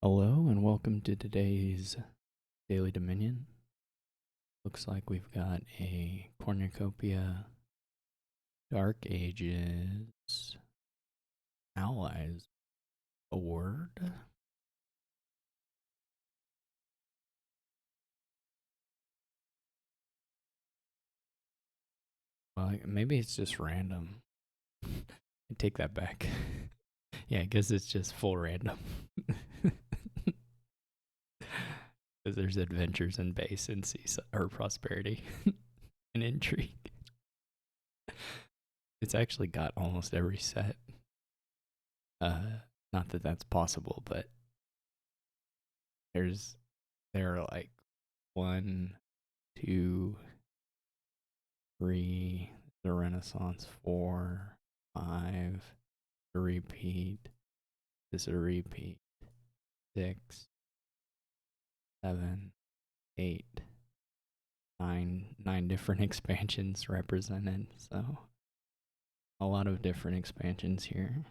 Hello and welcome to today's Daily Dominion. Looks like we've got a cornucopia Dark Ages Allies award. Well, maybe it's just random. I take that back. Yeah, I guess it's just full random. Because there's adventures in base and seas or prosperity and intrigue. It's actually got almost every set. Not that that's possible, but there are like 1, 2, 3, the Renaissance, 4, 5, a repeat, this is a repeat, 6, 7, 8, 9 different expansions represented. So a lot of different expansions here.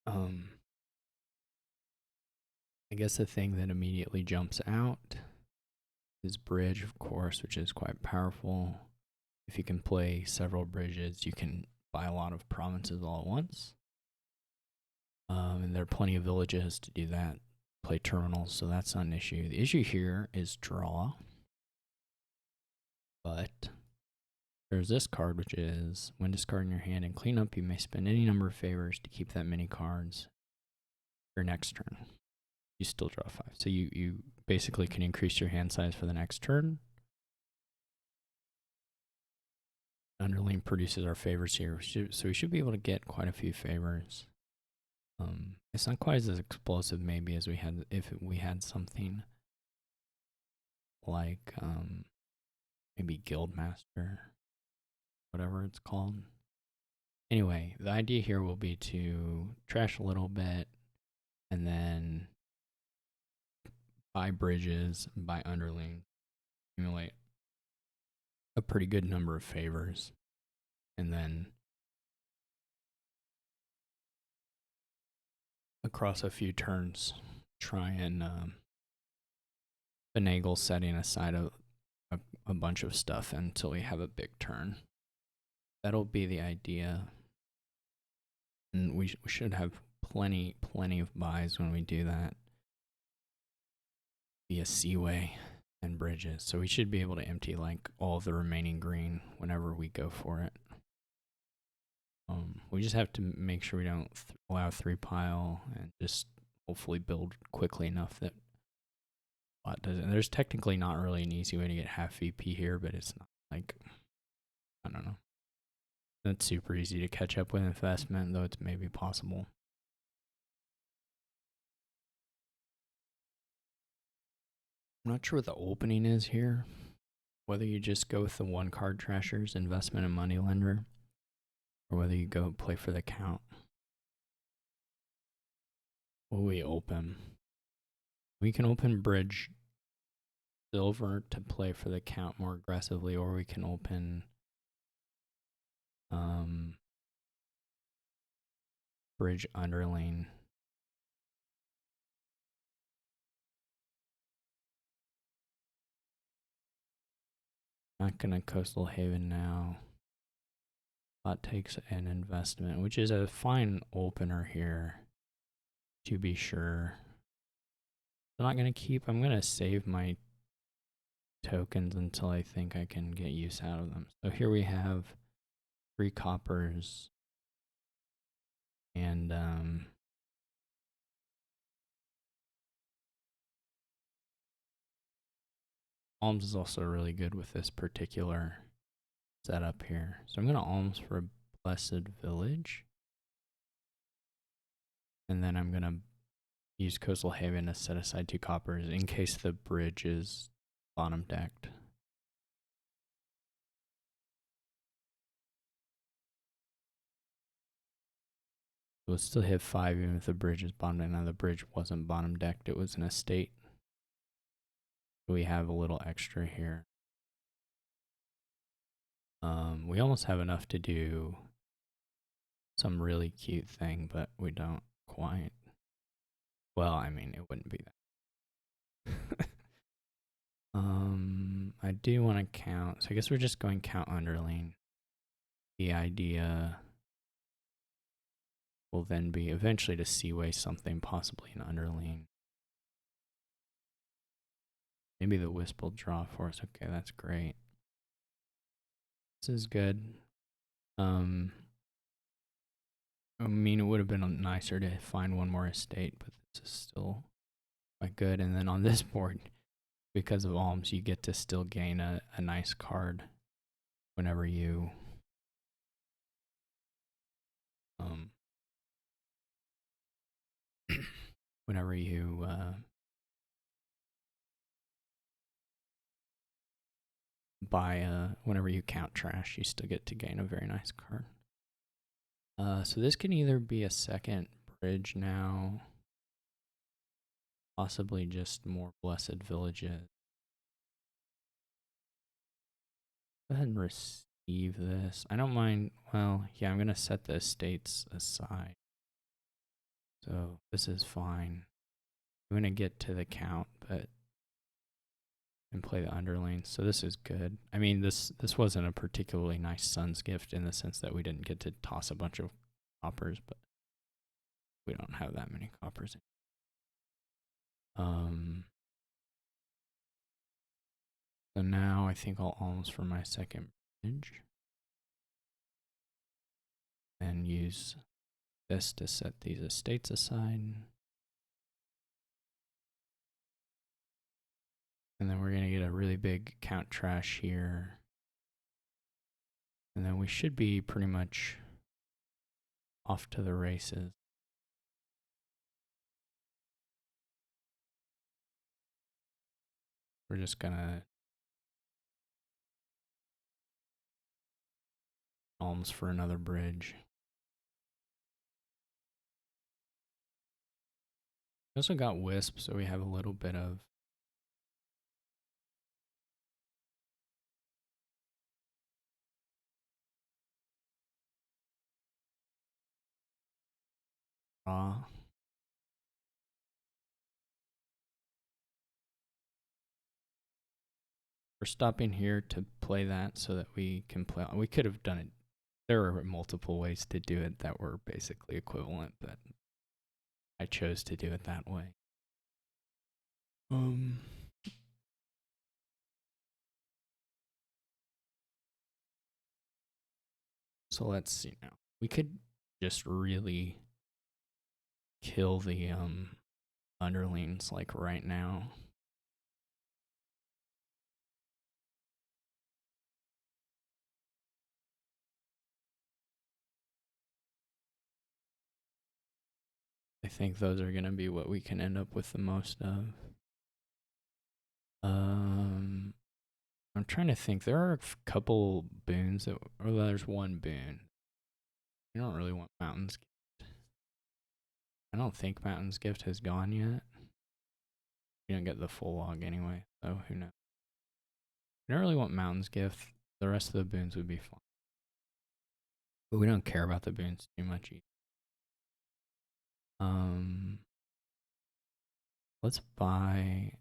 I guess the thing that immediately jumps out is bridge, of course, which is quite powerful. If you can play several bridges, you can buy a lot of provinces all at once. And there are plenty of villages to do that, play terminals, so that's not an issue. The issue here is draw. But there's this card, which is when discarding your hand and clean up, you may spend any number of favors to keep that many cards your next turn. You still draw 5. So you basically can increase your hand size for the next turn. Underling produces our favors here, so we should be able to get quite a few favors. It's not quite as explosive maybe as we had if we had something like maybe Guildmaster, whatever it's called. Anyway, the idea here will be to trash a little bit and then buy bridges, buy underling, accumulate a pretty good number of favors, and then across a few turns try and finagle setting aside a bunch of stuff until we have a big turn. That'll be the idea. And we should have plenty of buys when we do that via Seaway and bridges. So we should be able to empty like all of the remaining green whenever we go for it. We just have to make sure we don't allow 3-pile and just hopefully build quickly enough that bot doesn't. There's technically not really an easy way to get half VP here, but it's not like, I don't know. That's super easy to catch up with investment, though it's maybe possible. I'm not sure what the opening is here. Whether you just go with the 1-card trashers, investment and moneylender, or whether you go play for the count. Will we open? We can open bridge silver to play for the count more aggressively, or we can open bridge underling. Not gonna Coastal Haven now. That takes an investment, which is a fine opener here, to be sure. I'm not gonna keep. I'm gonna save my tokens until I think I can get use out of them. So here we have 3 coppers and alms is also really good with this particular setup here. So I'm gonna alms for a blessed village, and then I'm gonna use Coastal Haven to set aside 2 coppers in case the bridge is bottom decked. We'll still hit 5 even if the bridge is bottom decked. Now the bridge wasn't bottom decked, it was an estate. So we have a little extra here. We almost have enough to do some really cute thing, but we don't quite. Well, I mean, it wouldn't be that. I do want to count. So I guess we're just going count underling. The idea will then be eventually to seaway something, possibly an underling. Maybe the wisp will draw for us. Okay, that's great. This is good. I mean, it would have been nicer to find one more estate, but this is still quite good. And then on this board, because of alms, you get to still gain a nice card whenever you whenever you whenever you count trash, you still get to gain a very nice card. So this can either be a second bridge now, possibly just more blessed villages. Go ahead and receive this. I don't mind. Well, yeah, I'm going to set the estates aside. So this is fine. I'm going to get to the count, but and play the underlings. So this is good. I mean, this wasn't a particularly nice son's gift in the sense that we didn't get to toss a bunch of coppers, but we don't have that many coppers. So now I think I'll alms for my second bridge and use this to set these estates aside. And then we're going to get a really big count trash here. And then we should be pretty much off to the races. We're just going to alms for another bridge. We also got wisp, so we have a little bit of raw. We're stopping here to play that so that we can play. We could have done it. There are multiple ways to do it that were basically equivalent, but I chose to do it that way. So let's see now. We could just really kill the underlings like right now. I think those are going to be what we can end up with the most of. I'm trying to think. There are a couple boons that, or there's one boon. You don't really want Mountain's Gift. I don't think Mountain's Gift has gone yet. You don't get the full log anyway, so who knows. You don't really want Mountain's Gift. The rest of the boons would be fine. But we don't care about the boons too much either. Let's buy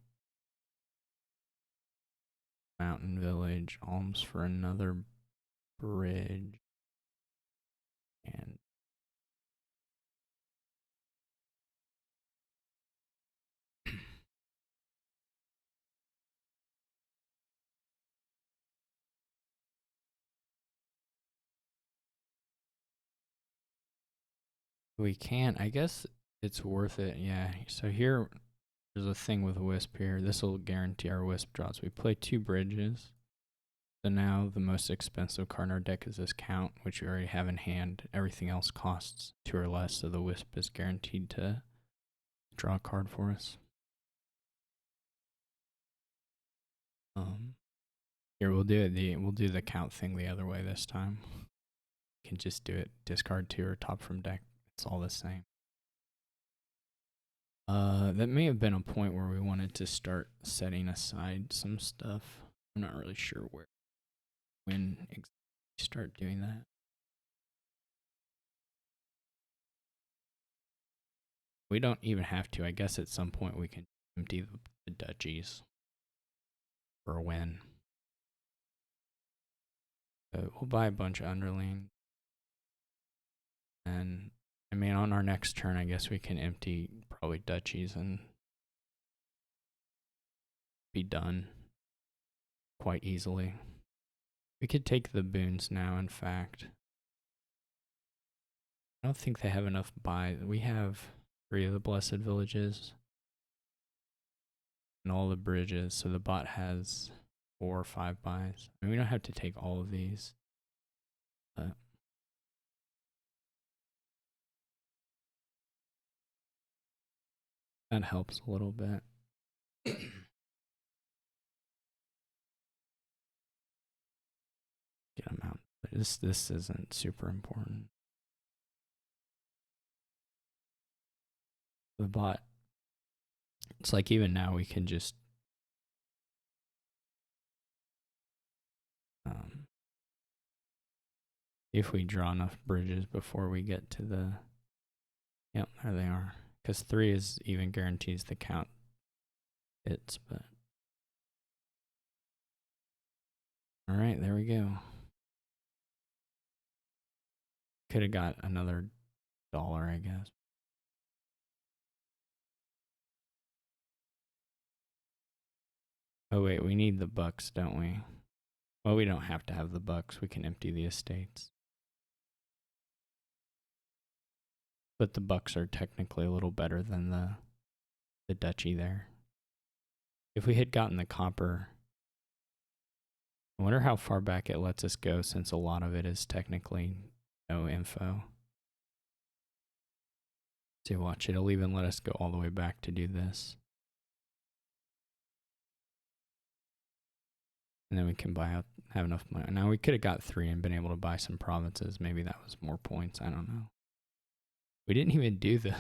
Mountain Village, alms for another bridge, and we can't. I guess it's worth it. Yeah. So here, there's a thing with Wisp here. This will guarantee our Wisp draws. We play 2 bridges. So now the most expensive card in our deck is this count, which we already have in hand. Everything else costs 2 or less, so the Wisp is guaranteed to draw a card for us. Here we'll do it. We'll do the count thing the other way this time. You can just do it. Discard 2 or top from deck. It's all the same. That may have been a point where we wanted to start setting aside some stuff. I'm not really sure when exactly start doing that. We don't even have to. I guess at some point we can empty the duchies for a win. So we'll buy a bunch of underling. And I mean, on our next turn, I guess we can empty probably duchies and be done quite easily. We could take the boons now, in fact. I don't think they have enough buy. We have 3 of the Blessed Villages and all the bridges, so the bot has 4 or 5 buys. I mean, we don't have to take all of these, but that helps a little bit. Get them out. But this isn't super important. The bot, it's like even now we can just if we draw enough bridges before we get to the, yep, there they are. Because 3 is even guarantees the count hits, but all right, there we go. Could have got another $1, I guess. Oh wait, we need the bucks, don't we? Well, we don't have to have the bucks. We can empty the estates. But the bucks are technically a little better than the duchy there. If we had gotten the copper, I wonder how far back it lets us go, since a lot of it is technically no info. See, watch, it'll even let us go all the way back to do this. And then we can have enough money. Now we could have got 3 and been able to buy some provinces. Maybe that was more points. I don't know. We didn't even do the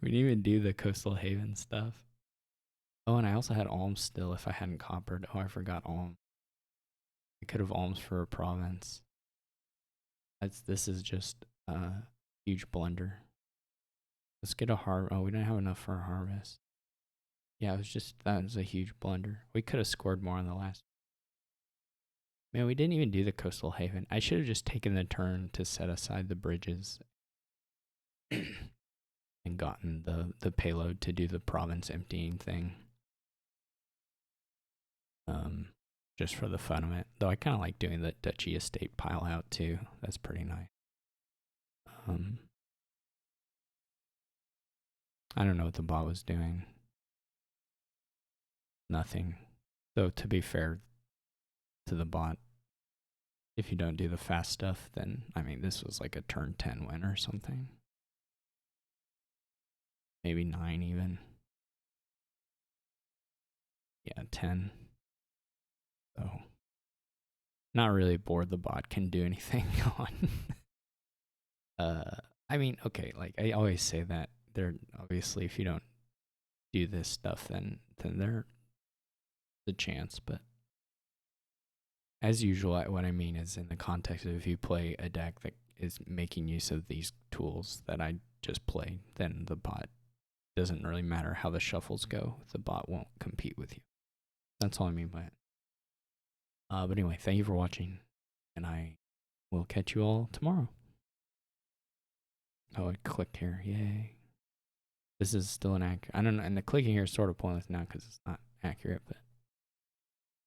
we didn't even do the Coastal Haven stuff. Oh, and I also had alms still if I hadn't coppered. Oh, I forgot alms. I could have alms for a province. This is just a huge blunder. Let's get a harvest. Oh, we didn't have enough for a harvest. Yeah, that was a huge blunder. We could have scored more on the last. Man, we didn't even do the Coastal Haven. I should have just taken the turn to set aside the bridges and gotten the payload to do the province emptying thing. Just for the fun of it. Though I kind of like doing the duchy estate pile out too. That's pretty nice. I don't know what the bot was doing. Nothing. Though to be fair to the bot, if you don't do the fast stuff, then, I mean, this was like a turn 10 win or something. Maybe 9 even. Yeah, 10. So, not really bored the bot can do anything on. I mean, okay, like I always say that they're obviously, if you don't do this stuff, then they're the chance, but as usual, what I mean is in the context of if you play a deck that is making use of these tools that I just played, then the bot doesn't really matter how the shuffles go. The bot won't compete with you. That's all I mean by it. But anyway, thank you for watching, and I will catch you all tomorrow. Oh, I clicked here. Yay. This is still inaccurate. I don't know, and the clicking here is sort of pointless now because it's not accurate, but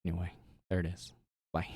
anyway, there it is. Bye.